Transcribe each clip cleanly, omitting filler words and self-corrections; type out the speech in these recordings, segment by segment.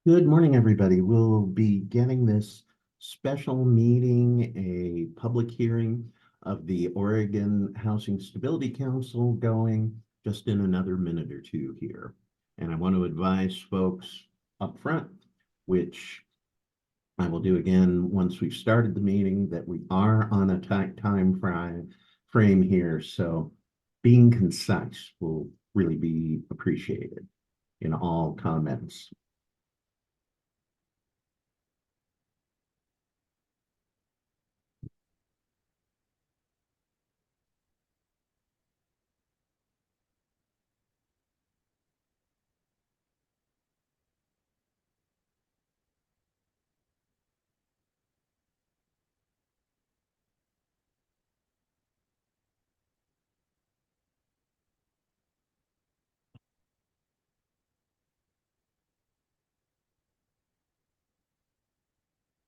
Good morning, everybody. We'll be getting this special meeting, a public hearing of the Oregon Housing Stability Council going just in another minute or two here. And I want to advise folks up front, which I will do again once we've started the meeting, that we are on a tight time frame here. So being concise will really be appreciated in all comments.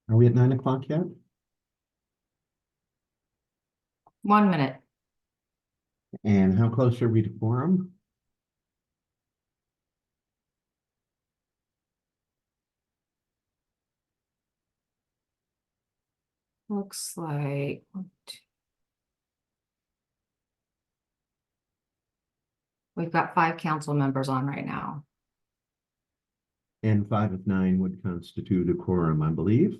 Are we at 9 o'clock yet? 1 minute. And how close are we to quorum? Looks like we've got 5 council members on right now. And 5 of 9 would constitute a quorum, I believe.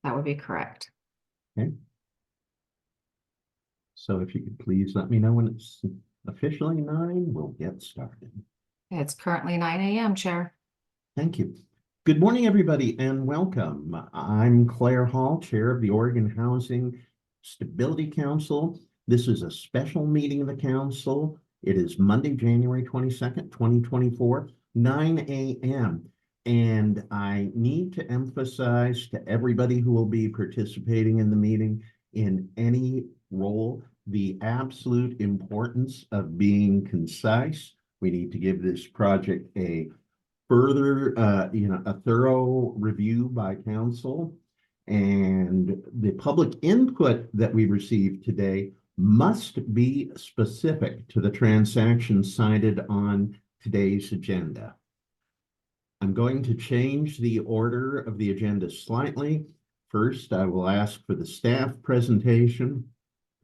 That would be correct. Okay. So if you could please let me know when it's officially 9, we'll get started. It's currently 9 a.m., Chair. Thank you. Good morning, everybody, and welcome. I'm Claire Hall, Chair of the Oregon Housing Stability Council. This is a special meeting of the council. It is Monday, January 22nd, 2024, 9 a.m. And I need to emphasize to everybody who will be participating in the meeting in any role the absolute importance of being concise. We need to give this project a further, a thorough review by council. And the public input that we received today must be specific to the transactions cited on today's agenda. I'm going to change the order of the agenda slightly. First, I will ask for the staff presentation.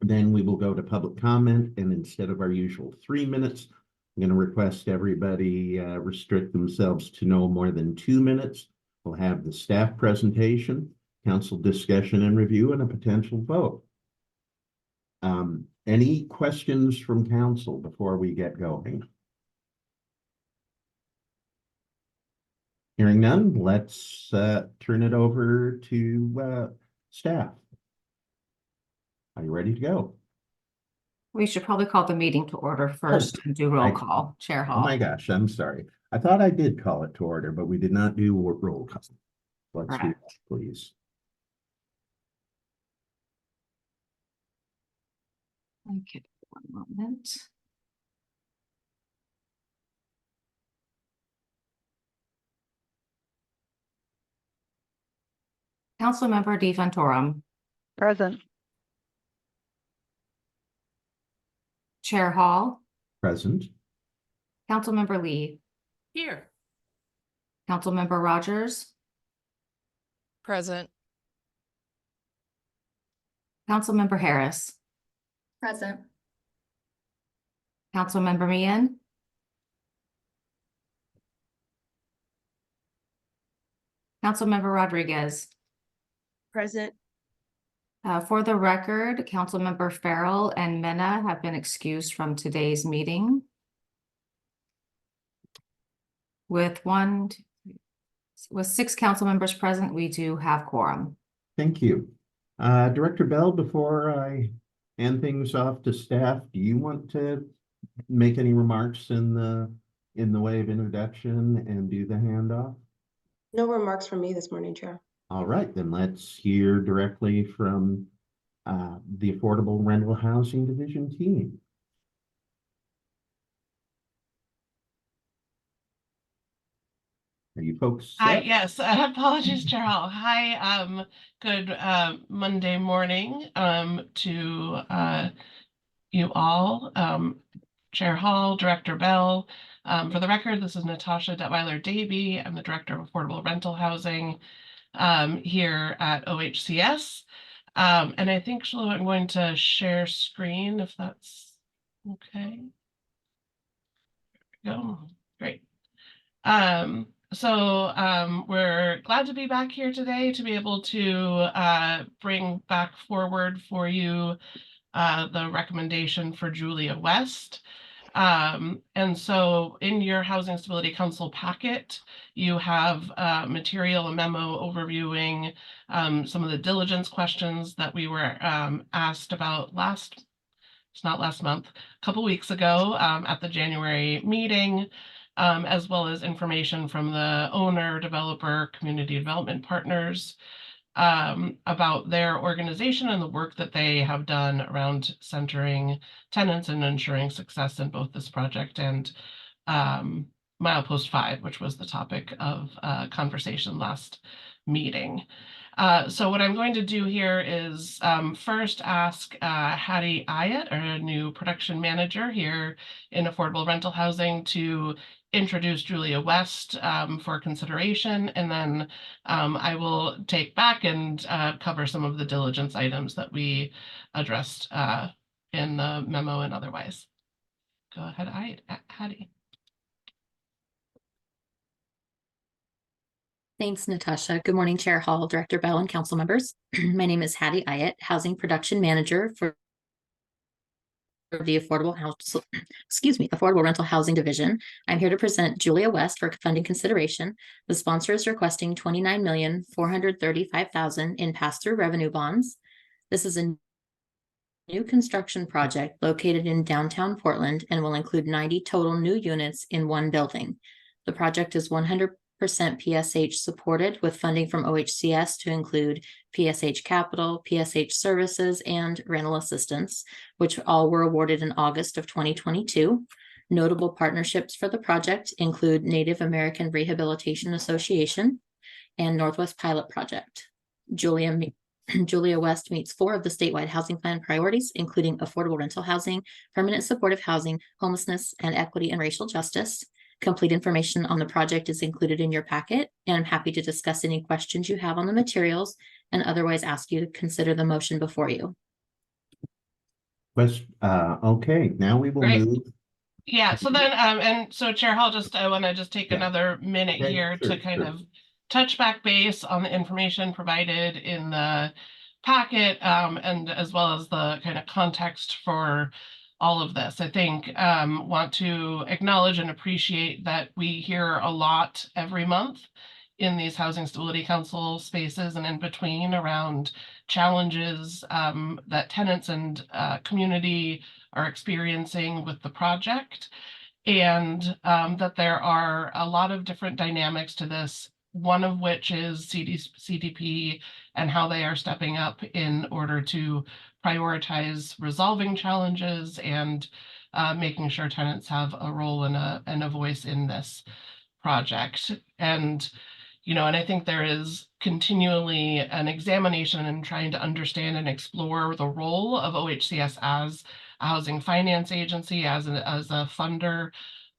Then we will go to public comment. And instead of our usual 3 minutes, I'm going to request everybody restrict themselves to no more than 2 minutes. We'll have the staff presentation, council discussion and review, and a potential vote. Any questions from council before we get going? Hearing none, let's turn it over to staff. Are you ready to go? We should probably call the meeting to order first and do roll call. Chair Hall. Oh my gosh, I'm sorry. I thought I did call it to order, but we did not do roll call. Let's do that, please. Okay, 1 moment. Councilmember DeVentorum. Present. Chair Hall. Present. Councilmember Lee. Here. Councilmember Rogers. Present. Councilmember Harris. Present. Councilmember Meehan. Councilmember Rodriguez. Present. For the record, Councilmember Farrell and Mena have been excused from today's meeting. With 6 council members present, we do have quorum. Thank you. Director Bell, before I hand things off to staff, do you want to make any remarks in the way of introduction and do the handoff? No remarks from me this morning, Chair. All right, then let's hear directly from the Affordable Rental Housing Division team. you folks Hi, set? yes, apologies, Chair Hall. Hi, good Monday morning to you all. Chair Hall, Director Bell. For the record, this is Natasha Detweiler Davy. I'm the Director of Affordable Rental Housing here at OHCS. And I think, Shiloh, I'm going to share screen if that's okay. There we go. Great. We're glad to be back here today to be able to bring back forward for you the recommendation for Julia West. And so in your Housing Stability Council packet, you have material, a memo overviewing some of the diligence questions that we were asked about it's not last month, a couple weeks ago at the January meeting. As well as information from the owner, developer, community development partners about their organization and the work that they have done around centering tenants and ensuring success in both this project and Milepost 5, which was the topic of conversation last meeting. So what I'm going to do here is first ask Hattie Ayat, our new production manager here in Affordable Rental Housing, to introduce Julia West for consideration, and then I will take back and cover some of the diligence items that we addressed in the memo and otherwise. Go ahead, Hattie. Thanks, Natasha. Good morning, Chair Hall, Director Bell, and council members. My name is Hattie Ayat, Housing Production Manager for the Affordable Rental Housing Division. I'm here to present Julia West for funding consideration. The sponsor is requesting $29,435,000 in pass-through revenue bonds. This is a new construction project located in downtown Portland and will include 90 total new units in one building. The project is 100% PSH supported with funding from OHCS to include PSH Capital, PSH Services, and rental assistance, which all were awarded in August of 2022. Notable partnerships for the project include Native American Rehabilitation Association and Northwest Pilot Project. Julia West meets 4 of the statewide housing plan priorities, including affordable rental housing, permanent supportive housing, homelessness, and equity and racial justice. Complete information on the project is included in your packet, and I'm happy to discuss any questions you have on the materials and otherwise ask you to consider the motion before you. Okay, now we will Great. move. Yeah, so then, and so Chair Hall, I want to just take Yeah. another minute Okay, here sure, to kind sure. of touch back base on the information provided in the packet, and as well as the kind of context for all of this. I think want to acknowledge and appreciate that we hear a lot every month in these Housing Stability Council spaces and in between around challenges that tenants and community are experiencing with the project, and that there are a lot of different dynamics to this, one of which is CDP and how they are stepping up in order to prioritize resolving challenges and making sure tenants have a role and a voice in this project. And and I think there is continually an examination and trying to understand and explore the role of OHCS as a housing finance agency, as a funder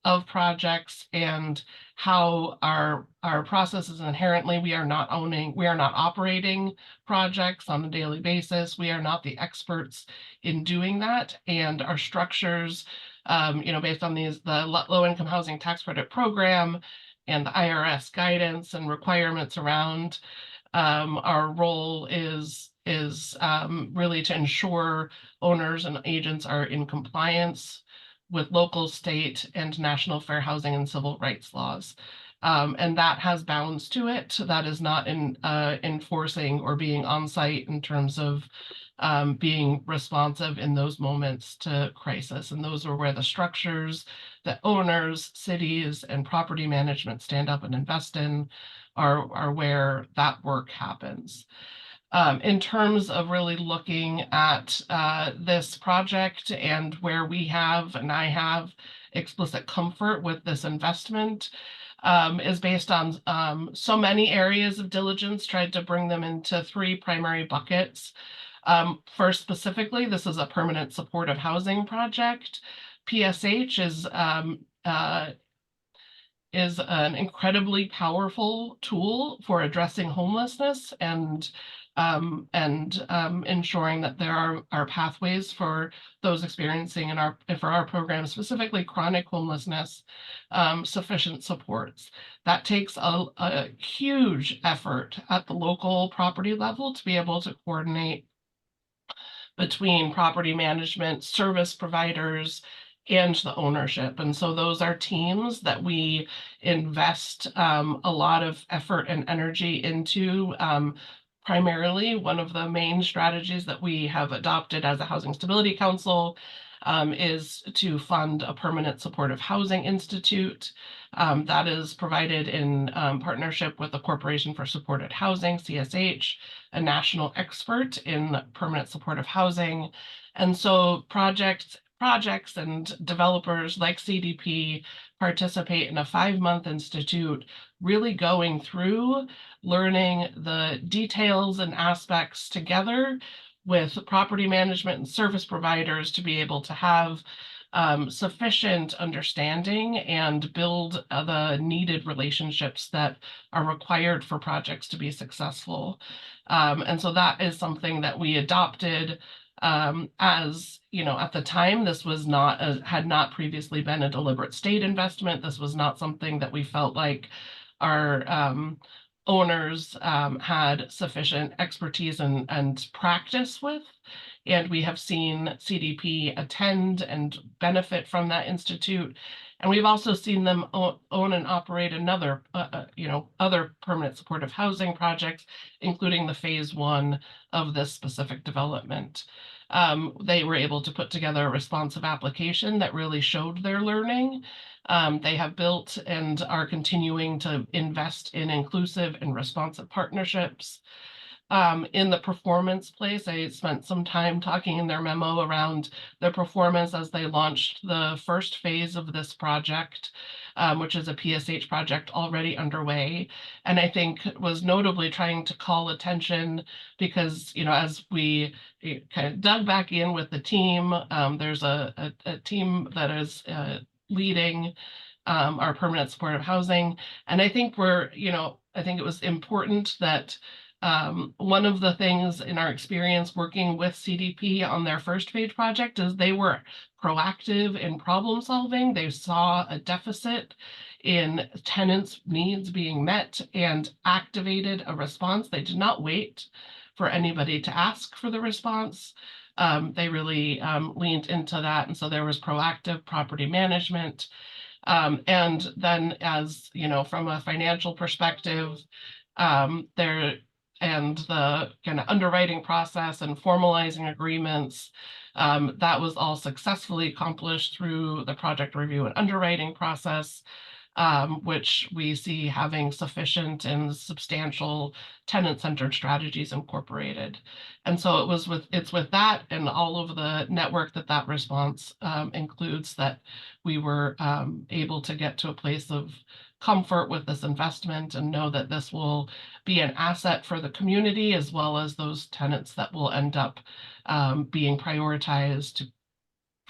of projects, and how our processes inherently, we are not operating projects on a daily basis. We are not the experts in doing that, and our structures, based on the low-income housing tax credit program and the IRS guidance and requirements around our role is really to ensure owners and agents are in compliance with local, state, and national fair housing and civil rights laws. And that has bounds to it. That is not enforcing or being on site in terms of being responsive in those moments to crisis. And those are where the structures that owners, cities, and property management stand up and invest in are where that work happens. In terms of really looking at this project and where we have, and I have, explicit comfort with this investment, is based on so many areas of diligence, tried to bring them into 3 primary buckets. First, specifically, this is a permanent supportive housing project. PSH is an incredibly powerful tool for addressing homelessness and ensuring that there are pathways for those experiencing for our program, specifically chronic homelessness, sufficient supports. That takes a huge effort at the local property level to be able to coordinate between property management, service providers, and the ownership. And so those are teams that we invest a lot of effort and energy into. Primarily, one of the main strategies that we have adopted as a Housing Stability Council is to fund a permanent supportive housing institute that is provided in partnership with the Corporation for Supported Housing, CSH, a national expert in permanent supportive housing. And so projects and developers like CDP participate in a 5-month institute, really going through learning the details and aspects together with property management and service providers to be able to have sufficient understanding and build the needed relationships that are required for projects to be successful. And so that is something that we adopted as, at the time, this was not had not previously been a deliberate state investment. This was not something that we felt like our owners had sufficient expertise and practice with. And we have seen CDP attend and benefit from that institute. And we've also seen them own and operate another, other permanent supportive housing projects, including the phase 1 of this specific development. They were able to put together a responsive application that really showed their learning. They have built and are continuing to invest in inclusive and responsive partnerships. In the performance place, I spent some time talking in their memo around their performance as they launched the first phase of this project, which is a PSH project already underway. And I think was notably trying to call attention because, as we kind of dug back in with the team, there's a team that is leading our permanent supportive housing. And I think I think it was important that one of the things in our experience working with CDP on their first phase project is they were proactive in problem solving. They saw a deficit in tenants' needs being met and activated a response. They did not wait for anybody to ask for the response. They really leaned into that. And so there was proactive property management. And then from a financial perspective, and the kind of underwriting process and formalizing agreements, that was all successfully accomplished through the project review and underwriting process, which we see having sufficient and substantial tenant-centered strategies incorporated. And so it's with that and all of the network that response includes that we were able to get to a place of comfort with this investment and know that this will be an asset for the community as well as those tenants that will end up being prioritized to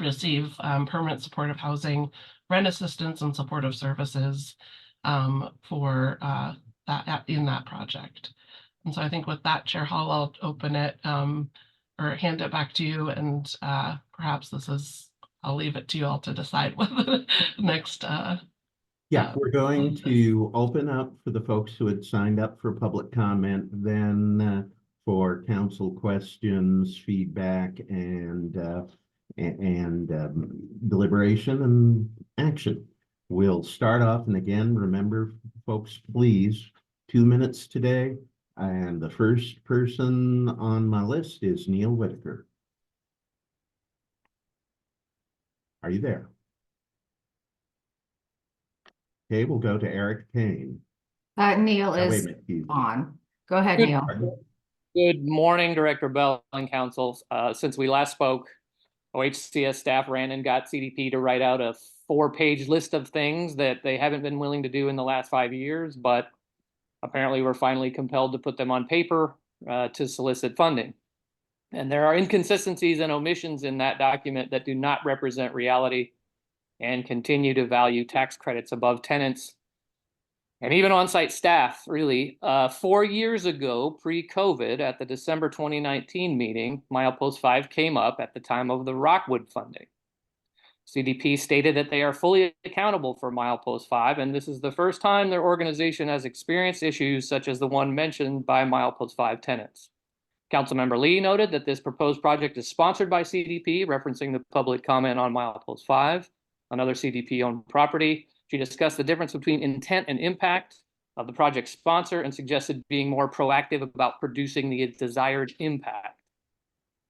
receive permanent supportive housing, rent assistance, and supportive services for that in that project. And so I think with that, Chair Hall, I'll open it or hand it back to you, and perhaps I'll leave it to you all to decide what the next. Yeah, we're going to open up for the folks who had signed up for public comment, then for council questions, feedback, and deliberation and action. We'll start off, and again, remember, folks, please, 2 minutes today. And the first person on my list is Neil Whitaker. Are you there? Okay, we'll go to Eric Payne. Neil Oh, wait a is minute, he's- on. Go ahead, Neil. Good morning, Director Bell and Council. Since we last spoke, OHCS staff ran and got CDP to write out a 4-page list of things that they haven't been willing to do in the last 5 years, but apparently we're finally compelled to put them on paper to solicit funding. And there are inconsistencies and omissions in that document that do not represent reality and continue to value tax credits above tenants and even on-site staff, really. 4 years ago, pre-COVID, at the December 2019 meeting, Milepost 5 came up at the time of the Rockwood funding. CDP stated that they are fully accountable for Milepost 5, and this is the first time their organization has experienced issues such as the one mentioned by Milepost 5 tenants. Councilmember Lee noted that this proposed project is sponsored by CDP, referencing the public comment on Milepost 5, another CDP-owned property. She discussed the difference between intent and impact of the project sponsor and suggested being more proactive about producing the desired impact.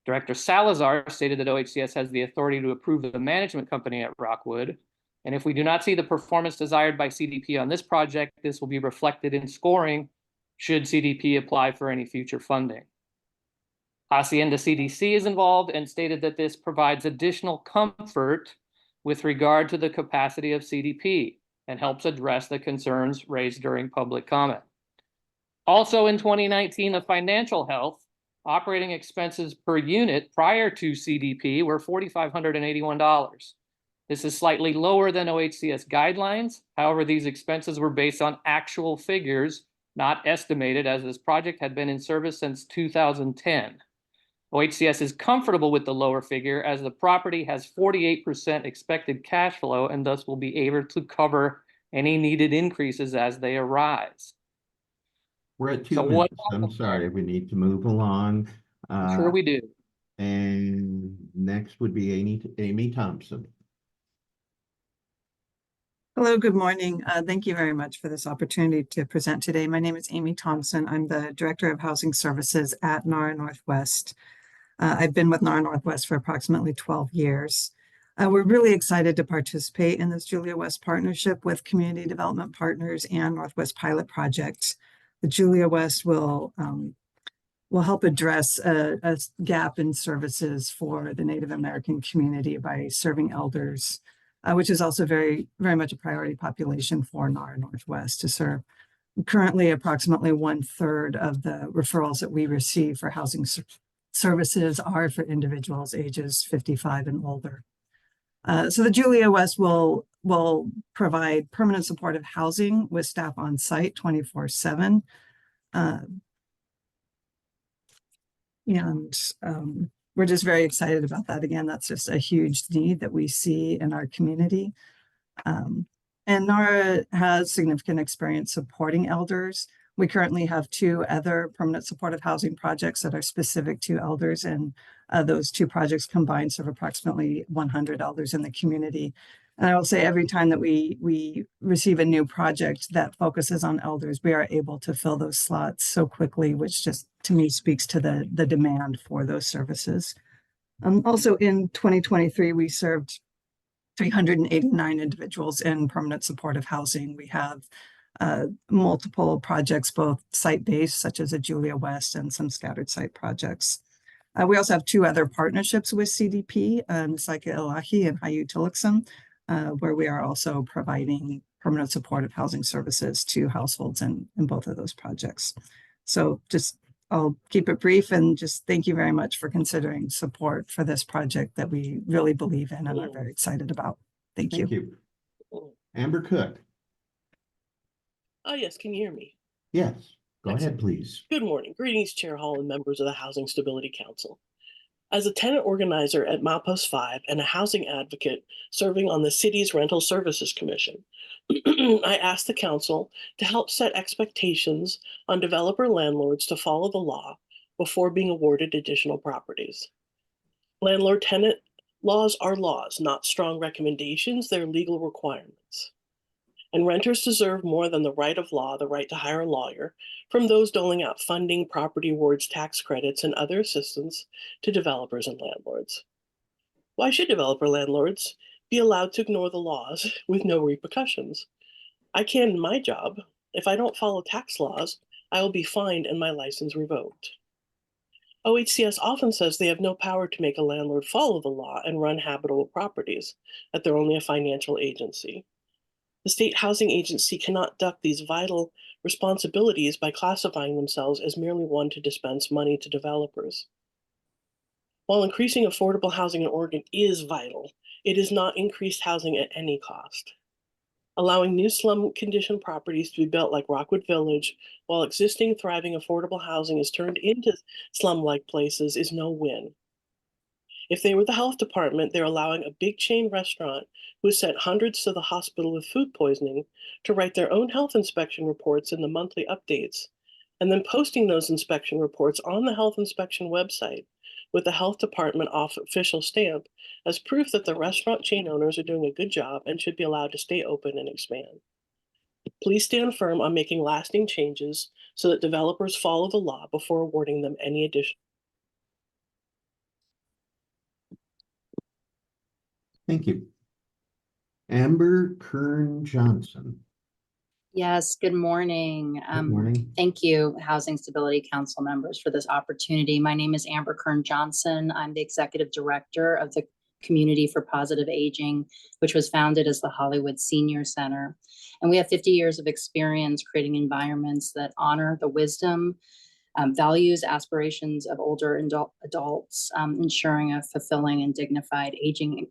Director Salazar stated that OHCS has the authority to approve the management company at Rockwood, and if we do not see the performance desired by CDP on this project, this will be reflected in scoring should CDP apply for any future funding. Hacienda CDC is involved and stated that this provides additional comfort with regard to the capacity of CDP and helps address the concerns raised during public comment. Also in 2019, the financial health operating expenses per unit prior to CDP were $4,581. This is slightly lower than OHCS guidelines. However, these expenses were based on actual figures, not estimated, as this project had been in service since 2010. OHCS is comfortable with the lower figure as the property has 48% expected cash flow and thus will be able to cover any needed increases as they arise. We're at 2 So minutes. I'm sorry, we need to move along. Sure we do. And next would be Amy Thompson. Hello, good morning. Thank you very much for this opportunity to present today. My name is Amy Thompson. I'm the Director of Housing Services at NARA Northwest. I've been with NARA Northwest for approximately 12 years. We're really excited to participate in this Julia West partnership with community development partners and Northwest Pilot Project. The Julia West will help address a gap in services for the Native American community by serving elders, which is also very, very much a priority population for NARA Northwest to serve. Currently, approximately 1/3 of the referrals that we receive for housing services are for individuals ages 55 and older. So the Julia West will provide permanent supportive housing with staff on site 24/7. We're just very excited about that. Again, that's just a huge need that we see in our community. And NARA has significant experience supporting elders. We currently have 2 other permanent supportive housing projects that are specific to elders, and those 2 projects combined serve approximately 100 elders in the community. And I will say every time that we receive a new project that focuses on elders, we are able to fill those slots so quickly, which just to me speaks to the demand for those services. Also in 2023, we served 389 individuals in permanent supportive housing. We have multiple projects, both site-based, such as a Julia West, and some scattered site projects. We also have 2 other partnerships with CDP, Saika Ilahi and Hayu Tiliksum, where we are also providing permanent supportive housing services to households in both of those projects. So I'll keep it brief and just thank you very much for considering support for this project that we really believe in and are very excited about. Thank you. Thank you. Amber Cook. Yes, can you hear me? Yes, go ahead, Excellent. please. Good morning. Greetings, Chair Hall and members of the Housing Stability Council. As a tenant organizer at Milepost 5 and a housing advocate serving on the city's Rental Services Commission, I asked the council to help set expectations on developer landlords to follow the law before being awarded additional properties. Landlord-tenant laws are laws, not strong recommendations. They're legal requirements. And renters deserve more than the right of law, the right to hire a lawyer, from those doling out funding, property awards, tax credits, and other assistance to developers and landlords. Why should developer landlords be allowed to ignore the laws with no repercussions? I can in my job. If I don't follow tax laws, I will be fined and my license revoked. OHCS often says they have no power to make a landlord follow the law and run habitable properties, that they're only a financial agency. The State Housing Agency cannot duck these vital responsibilities by classifying themselves as merely one to dispense money to developers. While increasing affordable housing in Oregon is vital, it is not increased housing at any cost. Allowing new slum condition properties to be built like Rockwood Village, while existing thriving affordable housing is turned into slum-like places, is no win. If they were the health department, they're allowing a big chain restaurant who has sent hundreds to the hospital with food poisoning to write their own health inspection reports in the monthly updates, and then posting those inspection reports on the health inspection website with the health department official stamp as proof that the restaurant chain owners are doing a good job and should be allowed to stay open and expand. Please stand firm on making lasting changes so that developers follow the law before awarding them any additional. Thank you. Amber Kern Johnson. Yes, good morning. Good morning. Thank you, Housing Stability Council members, for this opportunity. My name is Amber Kern Johnson. I'm the Executive Director of the Community for Positive Aging, which was founded as the Hollywood Senior Center. And we have 50 years of experience creating environments that honor the wisdom, values, aspirations of older adults, ensuring a fulfilling and dignified aging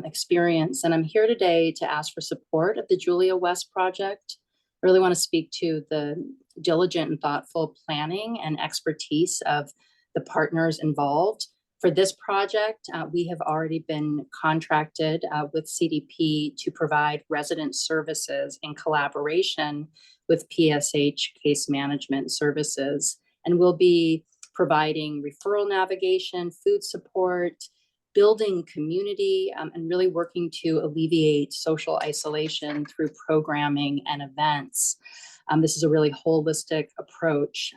experience. And I'm here today to ask for support of the Julia West project. I really want to speak to the diligent and thoughtful planning and expertise of the partners involved. For this project, we have already been contracted with CDP to provide resident services in collaboration with PSH Case Management Services. And we'll be providing referral navigation, food support, building community, and really working to alleviate social isolation through programming and events. This is a really holistic approach.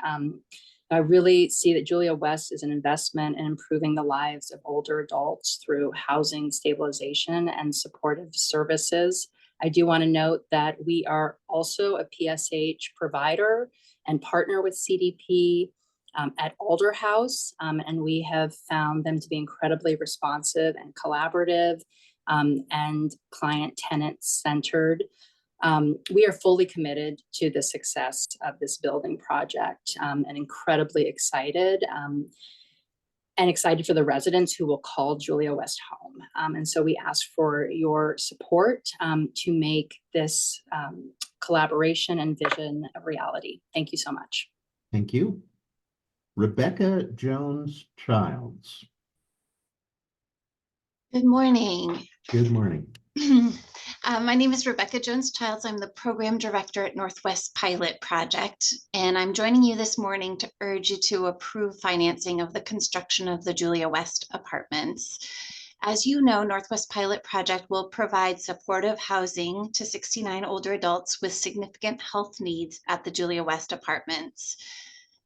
I really see that Julia West is an investment in improving the lives of older adults through housing stabilization and supportive services. I do want to note that we are also a PSH provider and partner with CDP at Alder House, and we have found them to be incredibly responsive and collaborative and client-tenant centered. We are fully committed to the success of this building project and incredibly excited and excited for the residents who will call Julia West home. And so we ask for your support to make this collaboration and vision a reality. Thank you so much. Thank you. Rebecca Jones-Childs. Good morning. Good morning. My name is Rebecca Jones-Childs. I'm the Program Director at Northwest Pilot Project, and I'm joining you this morning to urge you to approve financing of the construction of the Julia West apartments. As you know, Northwest Pilot Project will provide supportive housing to 69 older adults with significant health needs at the Julia West apartments.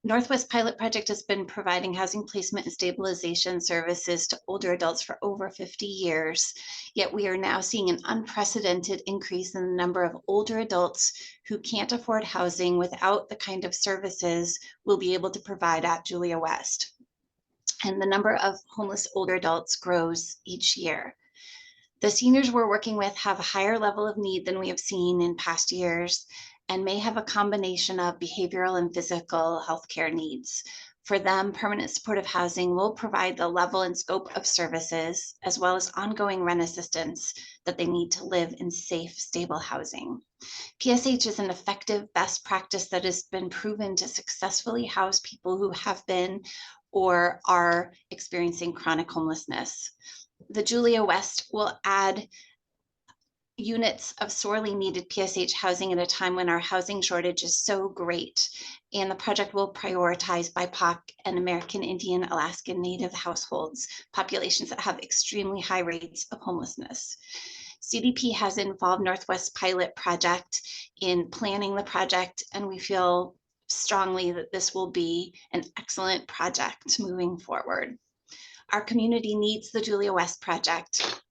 Northwest Pilot Project has been providing housing placement and stabilization services to older adults for over 50 years, yet we are now seeing an unprecedented increase in the number of older adults who can't afford housing without the kind of services we'll be able to provide at Julia West. And the number of homeless older adults grows each year. The seniors we're working with have a higher level of need than we have seen in past years, and may have a combination of behavioral and physical healthcare needs. For them, permanent supportive housing will provide the level and scope of services, as well as ongoing rent assistance that they need to live in safe, stable housing. PSH is an effective best practice that has been proven to successfully house people who have been or are experiencing chronic homelessness. The Julia West will add units of sorely needed PSH housing at a time when our housing shortage is so great. And the project will prioritize BIPOC and American Indian, Alaskan Native households, populations that have extremely high rates of homelessness. CDP has involved Northwest Pilot Project in planning the project, and we feel strongly that this will be an excellent project moving forward. Our community needs the Julia West project.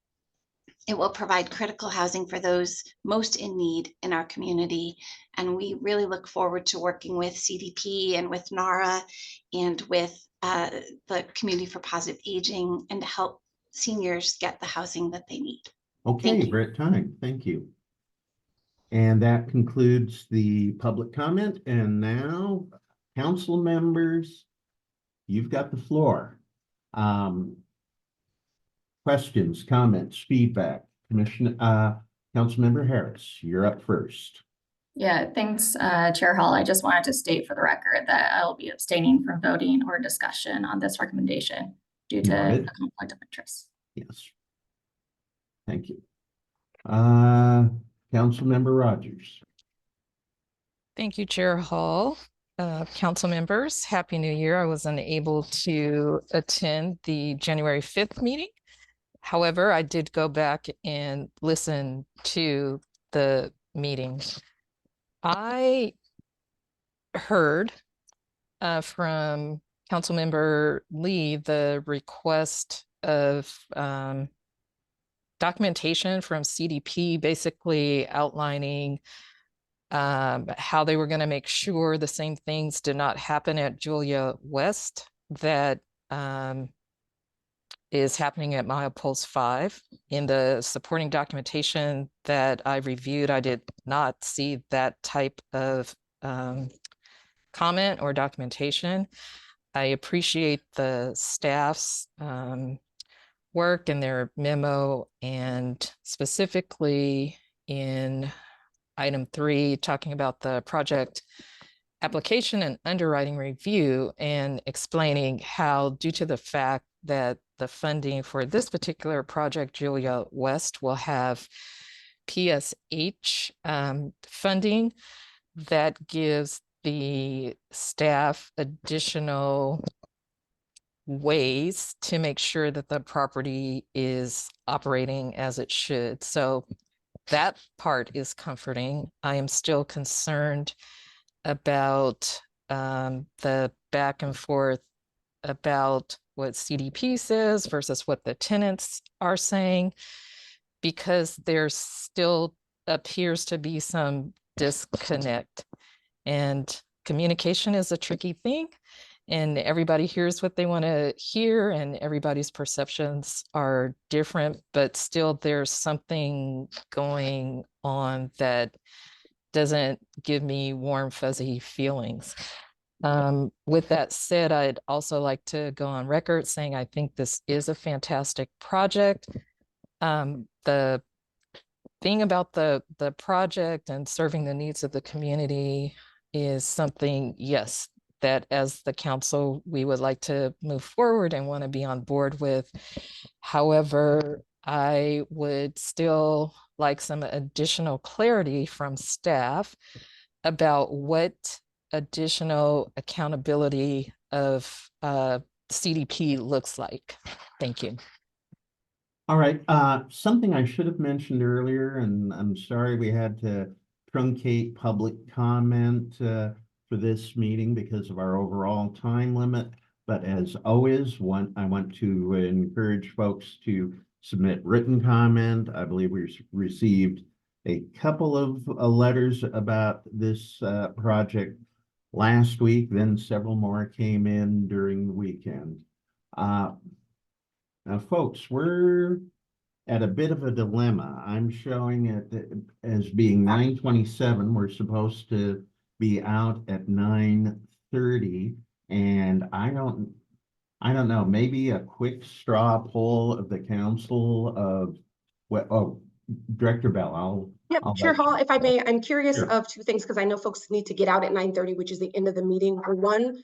It will provide critical housing for those most in need in our community. And we really look forward to working with CDP and with NARA and with the Community for Positive Aging and to help seniors get the housing that they need. Okay, you. we're at time. Thank you. And that concludes the public comment. And now, council members, you've got the floor. Questions, comments, feedback. Councilmember Harris, you're up first. Yeah, thanks, Chair Hall. I just wanted to state for the record that I'll be abstaining from voting or discussion on this recommendation due to a Noted. conflict of interest. Yes. Thank you. Councilmember Rogers. Thank you, Chair Hall. Council members, Happy New Year. I was unable to attend the January 5th meeting. However, I did go back and listen to the meeting. I heard from Councilmember Lee the request of documentation from CDP, basically outlining how they were going to make sure the same things did not happen at Julia West that is happening at Milepost 5. In the supporting documentation that I reviewed, I did not see that type of comment or documentation. I appreciate the staff's work and their memo, and specifically in item 3, talking about the project application and underwriting review, and explaining how, due to the fact that the funding for this particular project, Julia West, will have PSH funding, that gives the staff additional ways to make sure that the property is operating as it should. So that part is comforting. I am still concerned about the back and forth about what CDP says versus what the tenants are saying, because there still appears to be some disconnect. And communication is a tricky thing, and everybody hears what they want to hear, and everybody's perceptions are different, but still there's something going on that doesn't give me warm, fuzzy feelings. With that said, I'd also like to go on record saying I think this is a fantastic project. The thing about the project and serving the needs of the community is something, yes, that as the council, we would like to move forward and want to be on board with. However, I would still like some additional clarity from staff about what additional accountability of CDP looks like. Thank you. All right, something I should have mentioned earlier, and I'm sorry we had to truncate public comment for this meeting because of our overall time limit. But as always, I want to encourage folks to submit written comment. I believe we received a couple of letters about this project last week, then several more came in during the weekend. Now, folks, we're at a bit of a dilemma. I'm showing it as being 9:27. We're supposed to be out at 9:30, and I don't know, maybe a quick straw poll of the council of what, Director Bell, Yep, I'll Chair let Hall, you- if I may, I'm curious Sure. of two things because I know folks need to get out at 9:30, which is the end of the meeting. For one,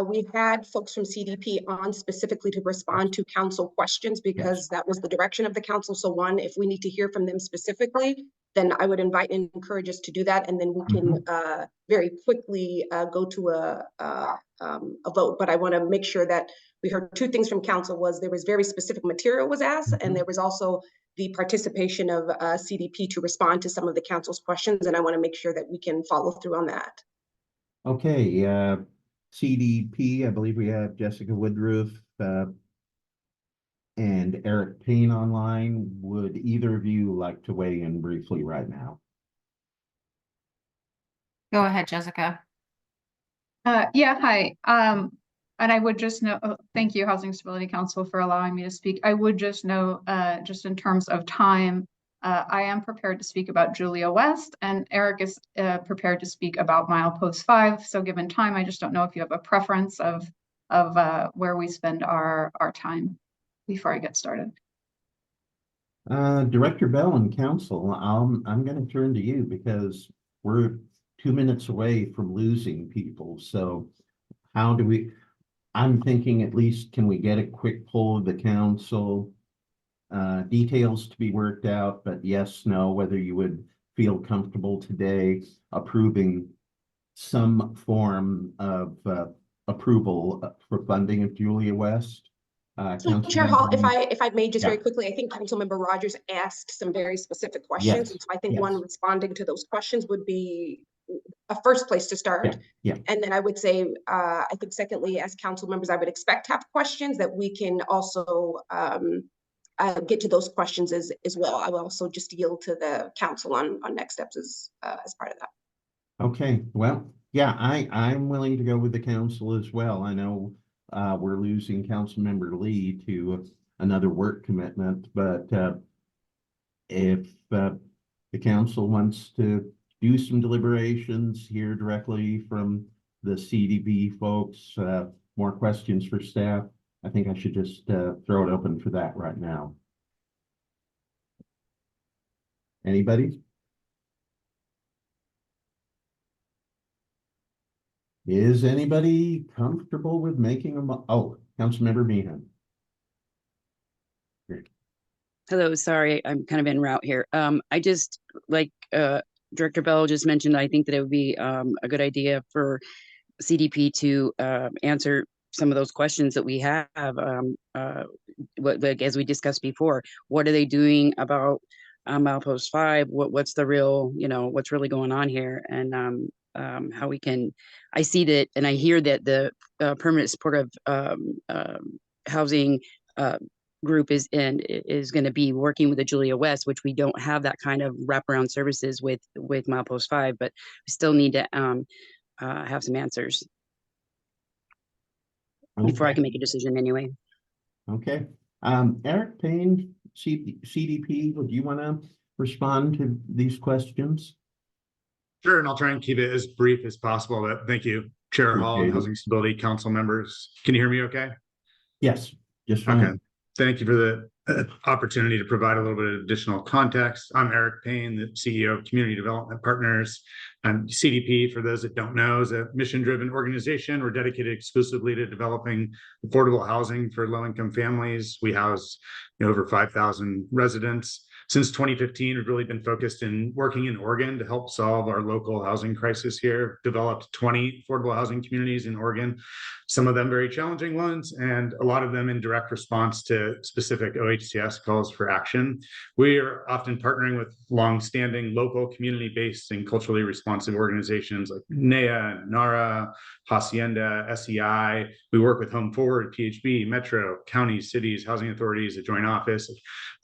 we had folks from CDP on specifically to respond to council questions because that was the direction of the council. So one, if we need to hear from them specifically, then I would invite and encourage us to do that. And then we can very quickly go to a vote. But I want to make sure that we heard two things from council. Was there was very specific material was asked, and there was also the participation of CDP to respond to some of the council's questions. And I want to make sure that we can follow through on that. Okay, CDP, I believe we have Jessica Woodruff and Eric Payne online. Would either of you like to weigh in briefly right now? Go ahead, Jessica. Yeah, hi. And I would just note, thank you, Housing Stability Council, for allowing me to speak. I would just note, just in terms of time, I am prepared to speak about Julia West, and Eric is prepared to speak about Milepost 5. So given time, I just don't know if you have a preference of where we spend our time before I get started. Director Bell and Council, I'm going to turn to you because we're 2 minutes away from losing people. So how do we, I'm thinking at least, can we get a quick poll of the council? Details to be worked out, but yes, no, whether you would feel comfortable today approving some form of approval for funding of Julia West. So Chair Hall, if I may just Yeah. very quickly, I think Councilmember Rogers asked some very specific questions. Yes. And so I think Yes. one responding to those questions would be a first place to start. Yeah. And then I would say, I think secondly, as council members, I would expect to have questions that we can also get to those questions as well. I will also just yield to the council on next steps as part of that. Okay, well, yeah, I'm willing to go with the council as well. I know we're losing Councilmember Lee to another work commitment, but if the council wants to do some deliberations, hear directly from the CDP folks, more questions for staff, I think I should just throw it open for that right now. Anybody? Is anybody comfortable with making oh, Councilmember Meehan. Hello, sorry, I'm kind of en route here. I just, like Director Bell just mentioned, I think that it would be a good idea for CDP to answer some of those questions that we have. Like, as we discussed before, what are they doing about Milepost 5? What's the real, what's really going on here? And how we can, I see that, and I hear that the permanent supportive housing group is going to be working with the Julia West, which we don't have that kind of wraparound services with Milepost 5, but we still need to have some answers before I can make a decision anyway. Okay. Eric Payne, CDP, would you want to respond to these questions? Sure, and I'll try and keep it as brief as possible, but thank you, Chair Hall and Housing Stability Council members. Can you hear me okay? Yes, just fine. Okay. Thank you for the opportunity to provide a little bit of additional context. I'm Eric Payne, the CEO of Community Development Partners. And CDP, for those that don't know, is a mission-driven organization. We're dedicated exclusively to developing affordable housing for low-income families. We house over 5,000 residents. Since 2015, we've really been focused in working in Oregon to help solve our local housing crisis here. Developed 20 affordable housing communities in Oregon, some of them very challenging ones, and a lot of them in direct response to specific OHCS calls for action. We are often partnering with longstanding local community-based and culturally responsive organizations like NEA, NARA, Hacienda, SEI. We work with Home Forward, PHB, Metro, counties, cities, housing authorities, a joint office,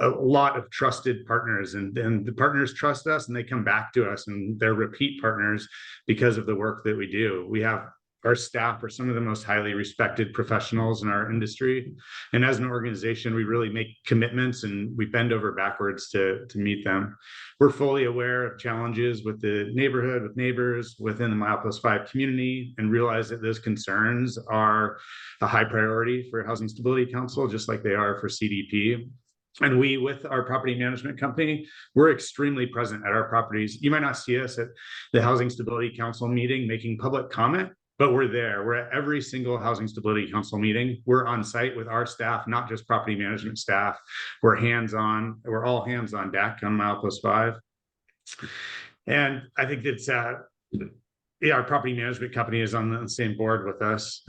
a lot of trusted partners, and the partners trust us and they come back to us and they're repeat partners because of the work that we do. We have our staff are some of the most highly respected professionals in our industry. And as an organization, we really make commitments and we bend over backwards to meet them. We're fully aware of challenges with the neighborhood, with neighbors within the Milepost 5 community, and realize that those concerns are a high priority for Housing Stability Council, just like they are for CDP. And we, with our property management company, we're extremely present at our properties. You might not see us at the Housing Stability Council meeting making public comment, but we're there. We're at every single Housing Stability Council meeting. We're on site with our staff, not just property management staff. We're hands-on. We're all hands on deck on Milepost 5. And I think it's, our property management company is on the same board with us.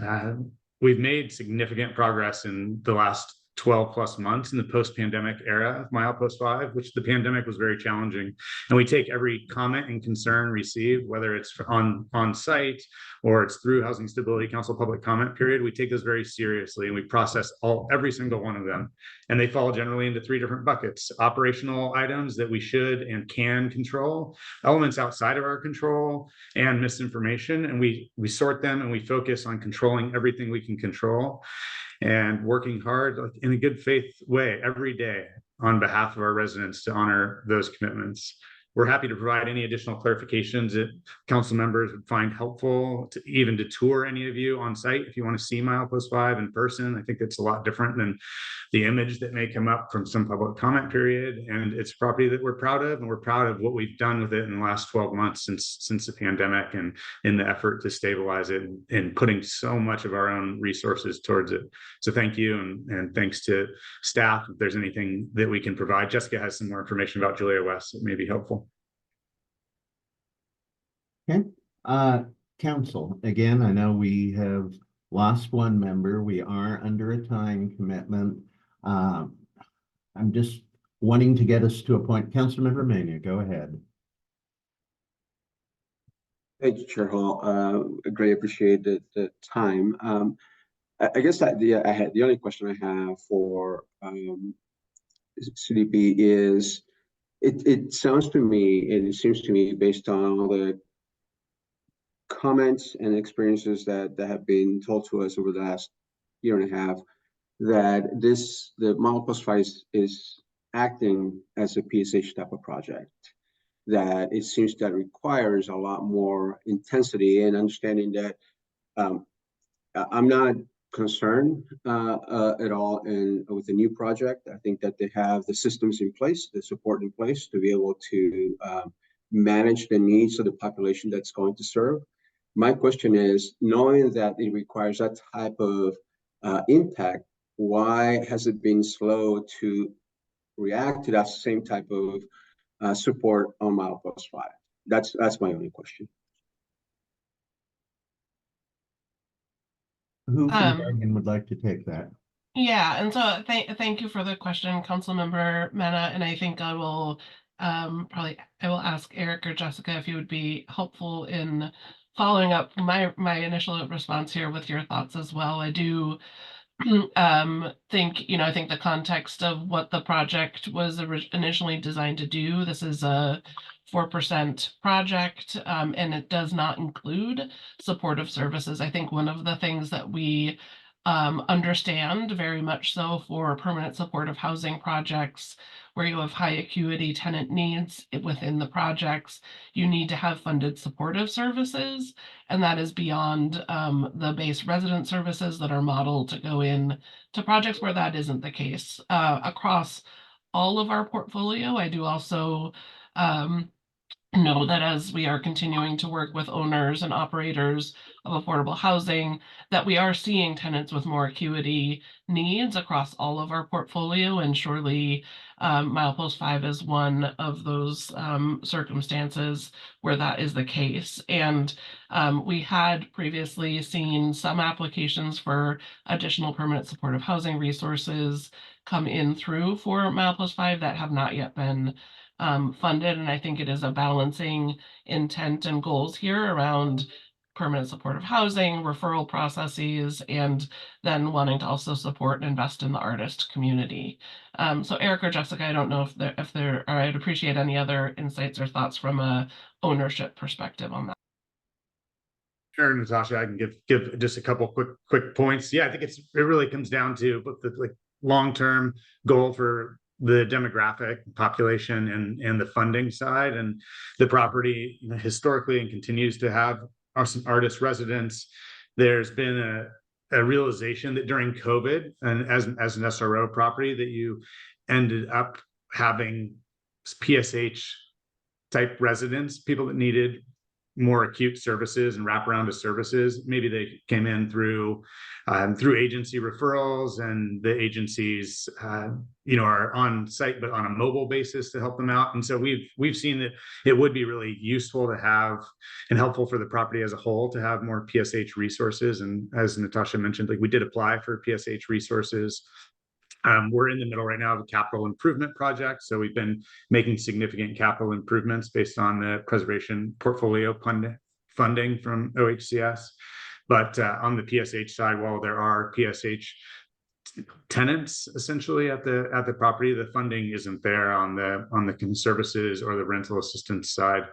We've made significant progress in the last 12 plus months in the post-pandemic era of Milepost 5, which the pandemic was very challenging. And we take every comment and concern received, whether it's on site or it's through Housing Stability Council public comment period. We take those very seriously and we process every single one of them. And they fall generally into 3 different buckets: operational items that we should and can control, elements outside of our control, and misinformation. And we sort them and we focus on controlling everything we can control and working hard in a good faith way every day on behalf of our residents to honor those commitments. We're happy to provide any additional clarifications that council members would find helpful, to even to tour any of you on site if you want to see Milepost 5 in person. I think it's a lot different than the image that may come up from some public comment period. And it's a property that we're proud of, and we're proud of what we've done with it in the last 12 months since the pandemic, and in the effort to stabilize it and putting so much of our own resources towards it. So thank you, and thanks to staff. If there's anything that we can provide, Jessica has some more information about Julia West that may be helpful. Okay, council, again, I know we have lost one member. We are under a time commitment. I'm just wanting to get us to a point. Councilmember Mania, go ahead. Thank you, Chair Hall. I greatly appreciate the time. I guess the only question I have for CDP is, it sounds to me, and it seems to me, based on all the comments and experiences that have been told to us over the last year and a half, that the Milepost 5 is acting as a PSH type of project, that it seems that requires a lot more intensity, and understanding that I'm not concerned at all with the new project. I think that they have the systems in place, the support in place to be able to manage the needs of the population that's going to serve. My question is, knowing that it requires that type of impact, why has it been slow to react to that same type of support on Milepost 5? That's my only question. Who from Oregon would like to take that? Yeah, and so thank you for the question, Councilmember Mena, and I think I will ask Eric or Jessica if you would be helpful in following up my initial response here with your thoughts as well. I do think, I think the context of what the project was initially designed to do, this is a 4% project, and it does not include supportive services. I think one of the things that we understand very much so for permanent supportive housing projects where you have high acuity tenant needs within the projects, you need to have funded supportive services, and that is beyond the base resident services that are modeled to go in to projects where that isn't the case. Across all of our portfolio, I do also know that as we are continuing to work with owners and operators of affordable housing, that we are seeing tenants with more acuity needs across all of our portfolio, and surely Milepost 5 is one of those circumstances where that is the case. And we had previously seen some applications for additional permanent supportive housing resources come in through for Milepost 5 that have not yet been funded, and I think it is a balancing intent and goals here around permanent supportive housing, referral processes, and then wanting to also support and invest in the artist community. So Eric or Jessica, I don't know if there or I'd appreciate any other insights or thoughts from a ownership perspective on that. Sure, Natasha, I can give just a couple quick points. Yeah, I think it really comes down to the long-term goal for the demographic population and the funding side, and the property historically and continues to have some artist residents. There's been a realization that during COVID, and as an SRO property, that you ended up having PSH type residents, people that needed more acute services and wraparound of services. Maybe they came in through agency referrals, and the agencies are on site but on a mobile basis to help them out. And so we've seen that it would be really useful to have, and helpful for the property as a whole, to have more PSH resources. And as Natasha mentioned, we did apply for PSH resources We're in the middle right now of a capital improvement project. So we've been making significant capital improvements based on the preservation portfolio funding from OHCS. But on the PSH side, while there are PSH tenants essentially at the property, the funding isn't there on the services or the rental assistance side.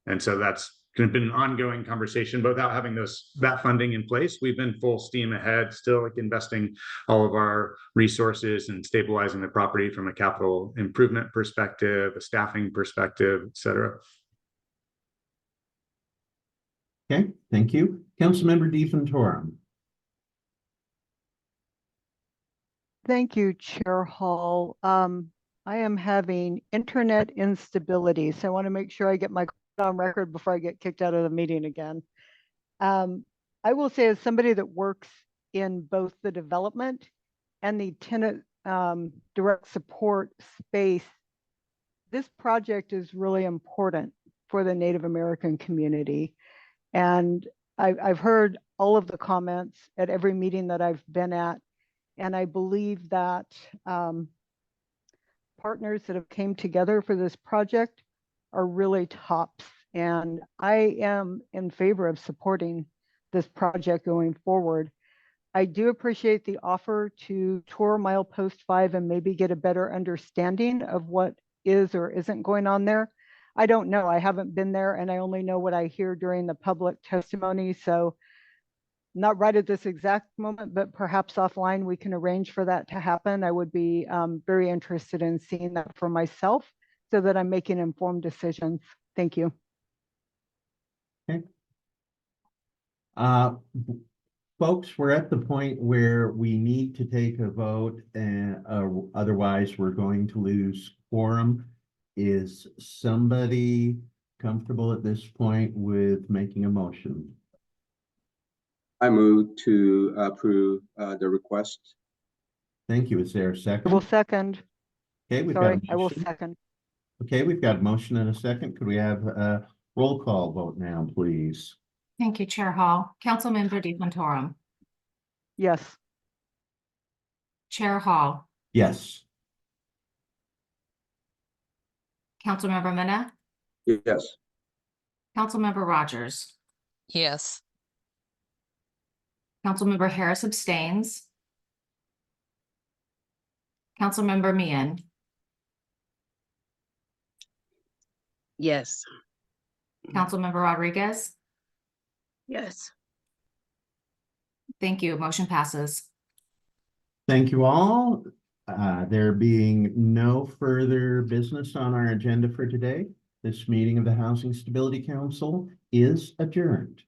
And so that's been an ongoing conversation, but without having that funding in place, we've been full steam ahead, still like investing all of our resources and stabilizing the property from a capital improvement perspective, a staffing perspective, et cetera. Okay, thank you. Councilmember DeFontorum. Thank you, Chair Hall. I am having internet instability, so I want to make sure I get my on record before I get kicked out of the meeting again. I will say, as somebody that works in both the development and the tenant direct support space, this project is really important for the Native American community. And I've heard all of the comments at every meeting that I've been at, and I believe that partners that have came together for this project are really tops. And I am in favor of supporting this project going forward. I do appreciate the offer to tour Milepost 5 and maybe get a better understanding of what is or isn't going on there. I don't know. I haven't been there, and I only know what I hear during the public testimony. So not right at this exact moment, but perhaps offline we can arrange for that to happen. I would be very interested in seeing that for myself so that I'm making informed decisions. Thank you. Okay. Folks, we're at the point where we need to take a vote, and otherwise we're going to lose quorum. Is somebody comfortable at this point with making a motion? I move to approve the request. Thank you. Is there a second? I will second. Okay, we've Sorry, got a I will motion. second. Okay, we've got a motion and a second. Could we have a roll call vote now, please? Thank you, Chair Hall. Councilmember DeFontorum. Yes. Chair Hall. Yes. Councilmember Minna. Yes. Councilmember Rogers. Yes. Councilmember Harris abstains. Councilmember Meehan. Yes. Councilmember Rodriguez. Yes. Thank you. Motion passes. Thank you all. There being no further business on our agenda for today, this meeting of the Housing Stability Council is adjourned.